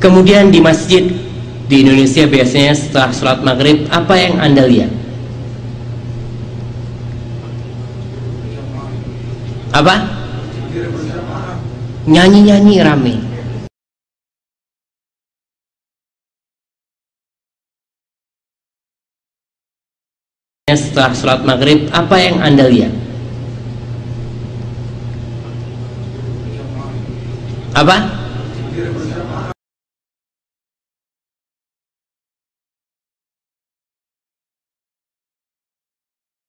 Kemudian di masjid di Indonesia biasanya setelah sholat maghrib, apa yang Anda lihat? Apa? Nyanyi-nyanyi rame. Setelah sholat maghrib, apa yang Anda lihat? Apa?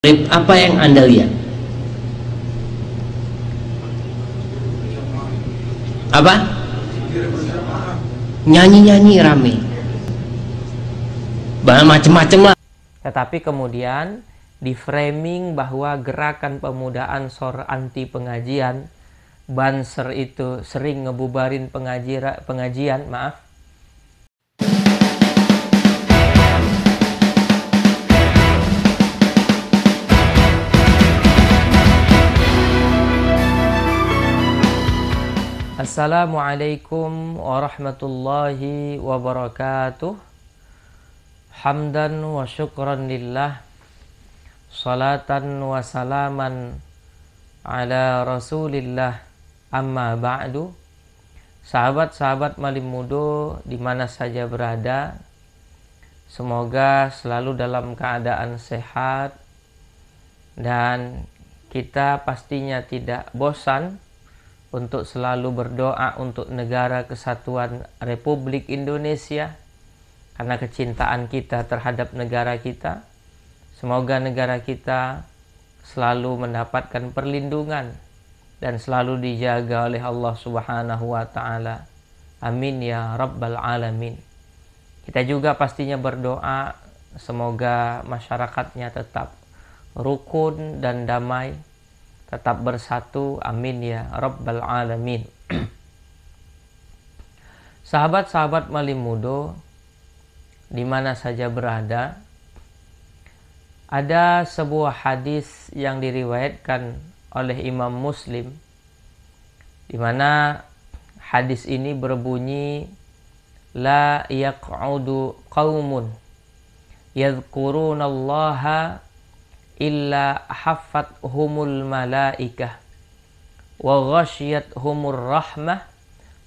Apa yang Anda lihat? Apa? Nyanyi-nyanyi rame. Macem-macem lah. Tetapi kemudian di framing bahwa gerakan pemuda Ansor anti pengajian, Banser itu sering ngebubarin pengajian, maaf. Assalamualaikum warahmatullahi wabarakatuh. Hamdan wa syukran lillah, salatan wa salaman ala rasulillah, amma ba'du. Sahabat-sahabat Malim Mudo di mana saja berada, semoga selalu dalam keadaan sehat, dan kita pastinya tidak bosan untuk selalu berdoa untuk negara kesatuan Republik Indonesia, karena kecintaan kita terhadap negara kita. Semoga negara kita selalu mendapatkan perlindungan dan selalu dijaga oleh Allah Subhanahu wa Ta'ala. Amin ya Rabbal Alamin. Kita juga pastinya berdoa semoga masyarakatnya tetap rukun dan damai, tetap bersatu. Amin ya Rabbal Alamin. Sahabat-sahabat Malim Mudo di mana saja berada, ada sebuah hadis yang diriwayatkan oleh Imam Muslim, di mana hadis ini berbunyi, la yaq'udu qaumun yadhkurunallaha illa haffathumul malaikah wa ghasyiyathumur rahmah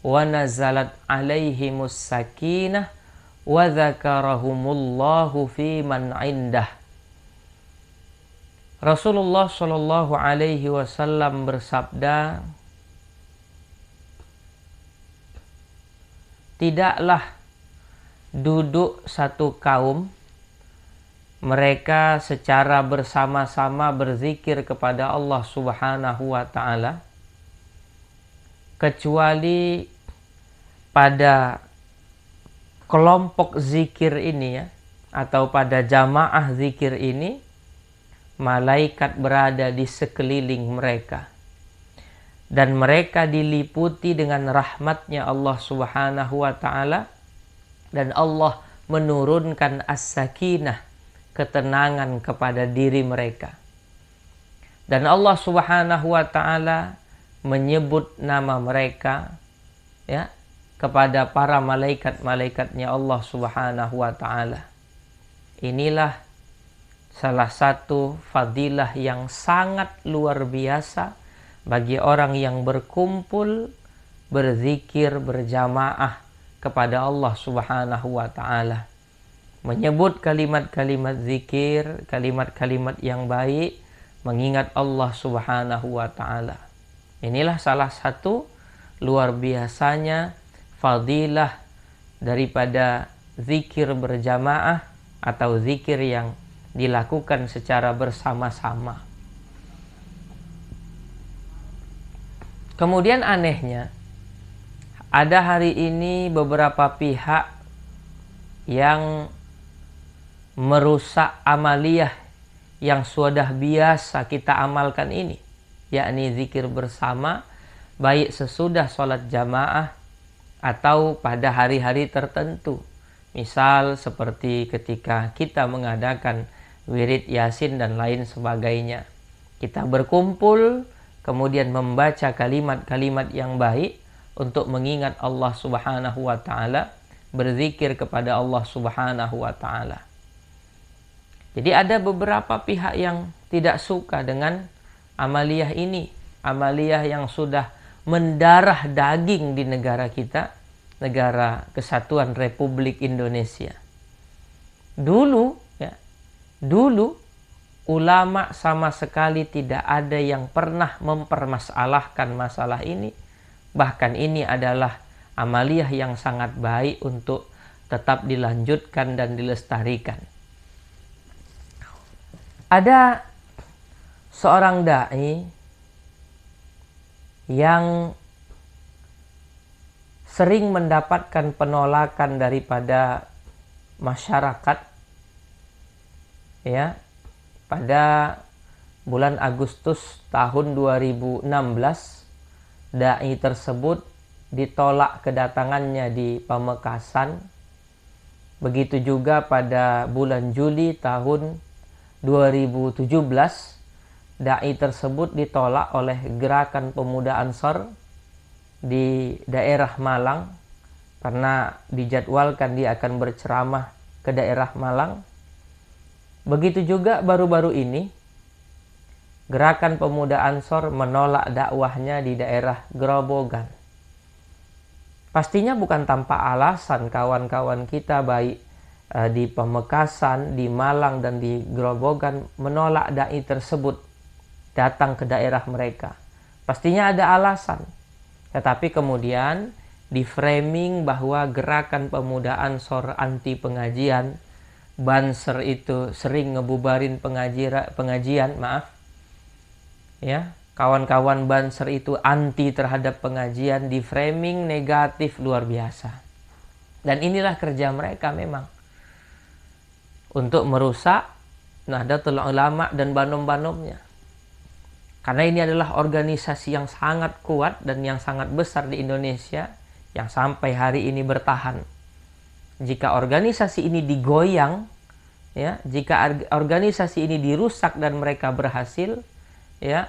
wa nazalat alaihimus sakinah wa dzakarahumullahu fi man indah. Rasulullah Shallallahu Alaihi Wasallam bersabda, tidaklah duduk satu kaum mereka secara bersama-sama berzikir kepada Allah Subhanahu wa Ta'ala, kecuali pada kelompok zikir ini, ya, atau pada jamaah zikir ini, malaikat berada di sekeliling mereka dan mereka diliputi dengan rahmatnya Allah Subhanahu wa Ta'ala, dan Allah menurunkan as-sakinah, ketenangan kepada diri mereka, dan Allah Subhanahu wa Ta'ala menyebut nama mereka, ya, kepada para malaikat-malaikatnya Allah Subhanahu wa Ta'ala. Inilah salah satu fadilah yang sangat luar biasa bagi orang yang berkumpul, berzikir berjamaah kepada Allah Subhanahu wa Ta'ala, menyebut kalimat-kalimat zikir, kalimat-kalimat yang baik, mengingat Allah Subhanahu wa Ta'ala. Inilah salah satu luar biasanya fadilah daripada zikir berjamaah atau zikir yang dilakukan secara bersama-sama. Kemudian anehnya, ada hari ini beberapa pihak yang merusak amaliyah yang sudah biasa kita amalkan ini, yakni zikir bersama, baik sesudah sholat jamaah atau pada hari-hari tertentu. Misal seperti ketika kita mengadakan wirid yasin dan lain sebagainya. Kita berkumpul, kemudian membaca kalimat-kalimat yang baik, untuk mengingat Allah Subhanahu wa taala, berzikir kepada Allah Subhanahu wa taala. Jadi ada beberapa pihak yang tidak suka dengan amaliyah ini, amaliyah yang sudah mendarah daging di negara kita, negara Kesatuan Republik Indonesia. Dulu ulama sama sekali tidak ada yang pernah mempermasalahkan masalah ini. Bahkan ini adalah amaliyah yang sangat baik untuk tetap dilanjutkan dan dilestarikan. Ada seorang dai yang sering mendapatkan penolakan daripada masyarakat, ya, pada bulan Agustus tahun 2016 dai tersebut ditolak kedatangannya di Pamekasan. Begitu juga pada bulan Juli tahun 2017 dai tersebut ditolak oleh Gerakan Pemuda Ansor di daerah Malang karena dijadwalkan dia akan berceramah ke daerah Malang. Begitu juga baru-baru ini Gerakan Pemuda Ansor menolak dakwahnya di daerah Grobogan. Pastinya bukan tanpa alasan kawan-kawan kita baik di Pamekasan, di Malang dan di Grobogan menolak dai tersebut datang ke daerah mereka. Pastinya ada alasan. Tetapi kemudian di framing bahwa Gerakan Pemuda Ansor anti pengajian, Banser itu sering ngebubarin pengajian, ya, kawan-kawan Banser itu anti terhadap pengajian, di framing negatif luar biasa. Dan inilah kerja mereka memang untuk merusak Nahdlatul Ulama dan banom-banomnya. Karena ini adalah organisasi yang sangat kuat dan yang sangat besar di Indonesia yang sampai hari ini bertahan. Jika organisasi ini digoyang, ya, jika organisasi ini dirusak dan mereka berhasil, ya,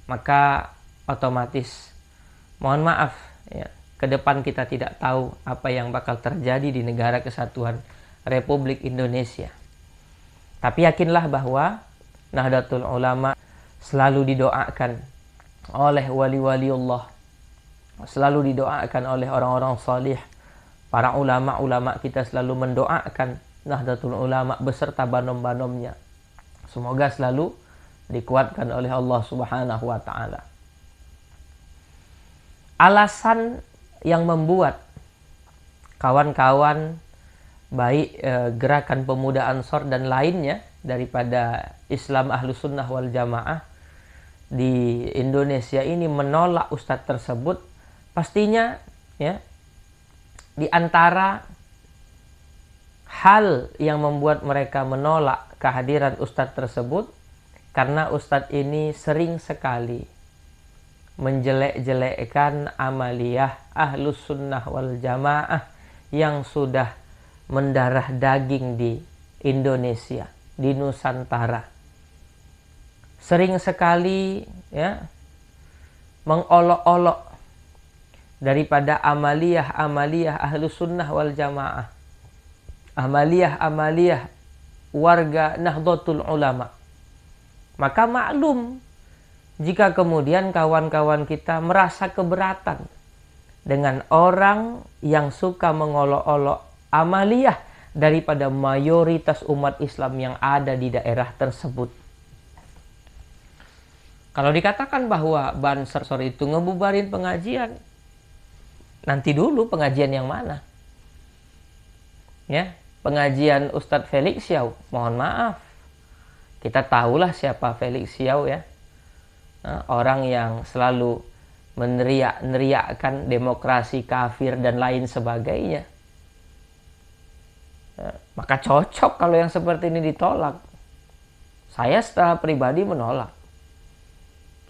maka otomatis mohon maaf, ya, ke depan kita tidak tahu apa yang bakal terjadi di negara Kesatuan Republik Indonesia. Tapi yakinlah bahwa Nahdlatul Ulama selalu didoakan oleh wali-wali Allah, selalu didoakan oleh orang-orang salih. Para ulama-ulama kita selalu mendoakan Nahdlatul Ulama beserta banom-banomnya. Semoga selalu dikuatkan oleh Allah Subhanahu wa taala. Alasan yang membuat kawan-kawan baik Gerakan Pemuda Ansor dan lainnya daripada Islam Ahlus Sunnah wal Jamaah di Indonesia ini menolak ustadz tersebut, pastinya, ya, di antara hal yang membuat mereka menolak kehadiran ustadz tersebut karena ustadz ini sering sekali menjelek-jelekkan amaliyah Ahlus Sunnah wal Jamaah yang sudah mendarah daging di Indonesia, di Nusantara. Sering sekali, ya, mengolok-olok daripada amaliyah Ahlus Sunnah wal Jamaah, amaliyah warga Nahdlatul Ulama. Maka maklum jika kemudian kawan-kawan kita merasa keberatan dengan orang yang suka mengolok-olok amaliyah daripada mayoritas umat Islam yang ada di daerah tersebut. Kalau dikatakan bahwa Banser itu ngebubarin pengajian, nanti dulu pengajian yang mana? Ya, pengajian Ustadz Felix Xiao, mohon maaf. Kita tahulah siapa Felix Xiao, ya. Nah, orang yang selalu meneriak-neriakkan demokrasi kafir dan lain sebagainya. Nah, maka cocok kalau yang seperti ini ditolak. Saya secara pribadi menolak.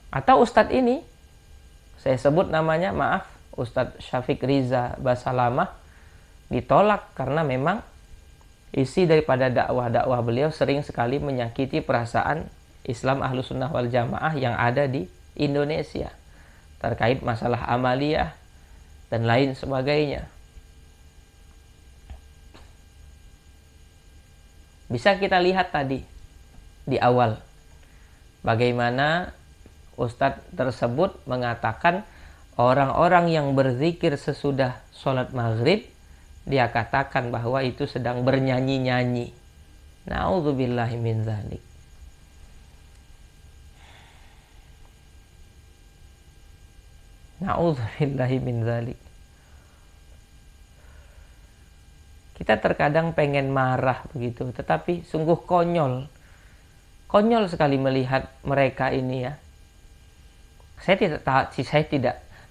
Atau Ustadz ini, saya sebut namanya, maaf, Ustadz Syafiq Riza Basalamah, ditolak karena memang isi daripada dakwah-dakwah beliau sering sekali menyakiti perasaan Islam Ahlus Sunnah wal Jamaah yang ada di Indonesia terkait masalah amaliyah, dan lain sebagainya. Bisa kita lihat tadi di awal bagaimana ustadz tersebut mengatakan orang-orang yang berzikir sesudah sholat maghrib, dia katakan bahwa itu sedang bernyanyi-nyanyi. Na'udzubillahi min dzalik. Na'udzubillahi min dzalik. Kita terkadang pengen marah begitu, tetapi sungguh konyol. Konyol sekali melihat mereka ini ya. Saya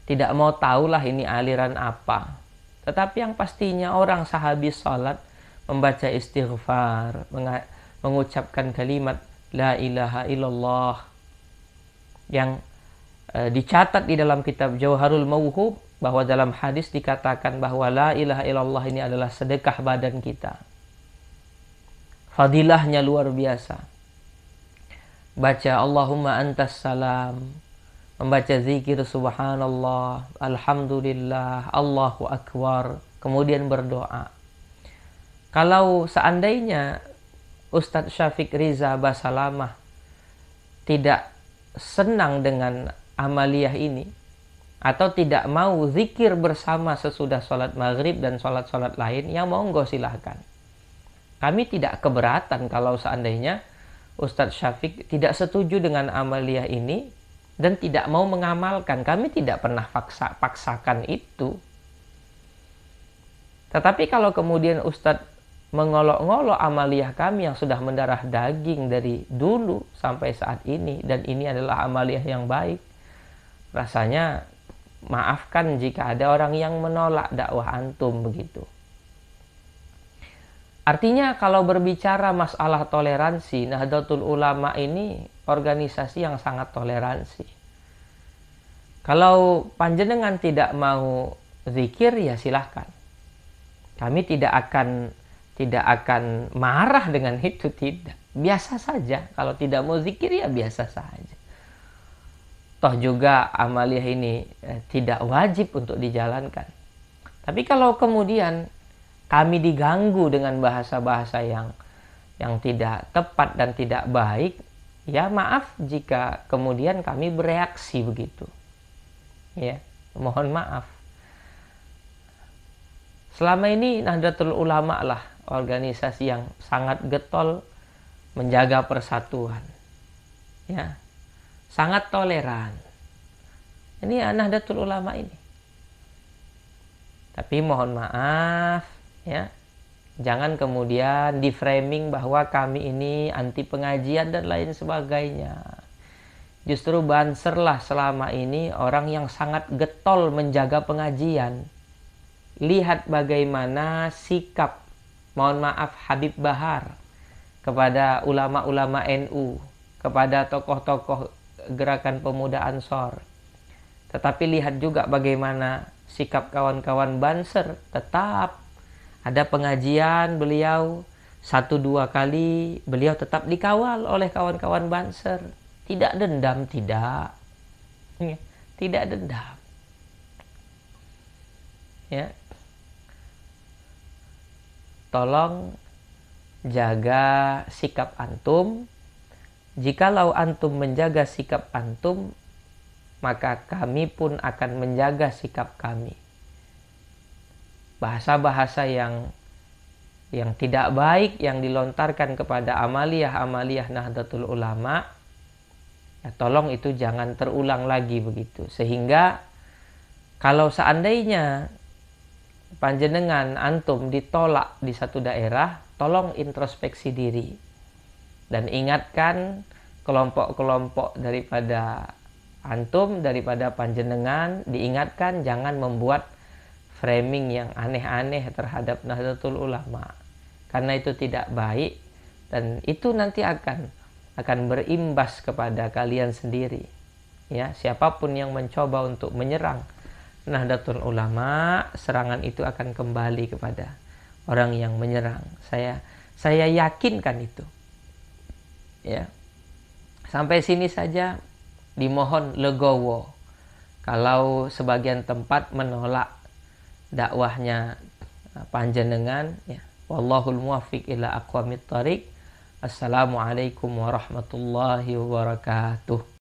tidak mau tahulah ini aliran apa. Tetapi yang pastinya orang sehabis salat membaca istighfar, mengucapkan kalimat la ilaha illallah yang dicatat di dalam kitab Jauharul Mauhub, bahwa dalam hadis dikatakan bahwa la ilaha illallah ini adalah sedekah badan kita. Fadilahnya luar biasa. Baca Allahumma antas salam, membaca zikir subhanallah, alhamdulillah, Allahu akbar, kemudian berdoa. Kalau seandainya Ustadz Syafiq Riza Basalamah tidak senang dengan amaliyah ini, atau tidak mau zikir bersama sesudah sholat maghrib dan sholat-sholat lain, yang monggo silahkan. Kami tidak keberatan kalau seandainya Ustadz Syafiq tidak setuju dengan amaliyah ini dan tidak mau mengamalkan. Kami tidak pernah paksakan itu. Tetapi kalau kemudian Ustadz mengolok-ngolok amaliyah kami yang sudah mendarah daging dari dulu sampai saat ini, dan ini adalah amaliyah yang baik, rasanya maafkan jika ada orang yang menolak dakwah antum begitu. Artinya kalau berbicara masalah toleransi, Nahdlatul Ulama ini organisasi yang sangat toleransi. Kalau panjenengan tidak mau zikir, ya silahkan. Kami tidak akan marah dengan itu, tidak. Biasa saja. Kalau tidak mau zikir, ya biasa saja. Toh juga amaliyah ini tidak wajib untuk dijalankan. Tapi kalau kemudian kami diganggu dengan bahasa-bahasa yang tidak tepat dan tidak baik, ya maaf jika kemudian kami bereaksi begitu. Ya, mohon maaf. Selama ini Nahdlatul Ulama lah organisasi yang sangat getol menjaga persatuan. Ya. Sangat toleran. Ini Nahdlatul Ulama ini. Tapi mohon maaf ya, jangan kemudian di framing bahwa kami ini anti pengajian dan lain sebagainya. Justru Banserlah selama ini orang yang sangat getol menjaga pengajian. Lihat bagaimana sikap, mohon maaf, Habib Bahar kepada ulama-ulama NU, kepada tokoh-tokoh gerakan pemuda Ansor. Tetapi lihat juga bagaimana sikap kawan-kawan Banser. Tetap ada pengajian beliau 1-2 kali, beliau tetap dikawal oleh kawan-kawan Banser. Tidak dendam, tidak. Tidak dendam. Ya. Tolong jaga sikap antum. Jikalau antum menjaga sikap antum, maka kami pun akan menjaga sikap kami. Bahasa-bahasa yang tidak baik yang dilontarkan kepada amaliyah-amaliyah Nahdlatul Ulama, ya tolong itu jangan terulang lagi begitu. Sehingga kalau seandainya panjenengan antum ditolak di satu daerah, tolong introspeksi diri. Dan ingatkan kelompok-kelompok daripada antum, daripada panjenengan, diingatkan jangan membuat framing yang aneh-aneh terhadap Nahdlatul Ulama. Karena itu tidak baik dan itu nanti akan berimbas kepada kalian sendiri. Ya, siapapun yang mencoba untuk menyerang Nahdlatul Ulama, serangan itu akan kembali kepada orang yang menyerang. Saya yakinkan itu. Ya. Sampai sini saja dimohon legowo. Kalau sebagian tempat menolak dakwahnya panjenengan ya. Wallahul muwaffiq ila aqwamit thariq. Assalamualaikum warahmatullahi wabarakatuh.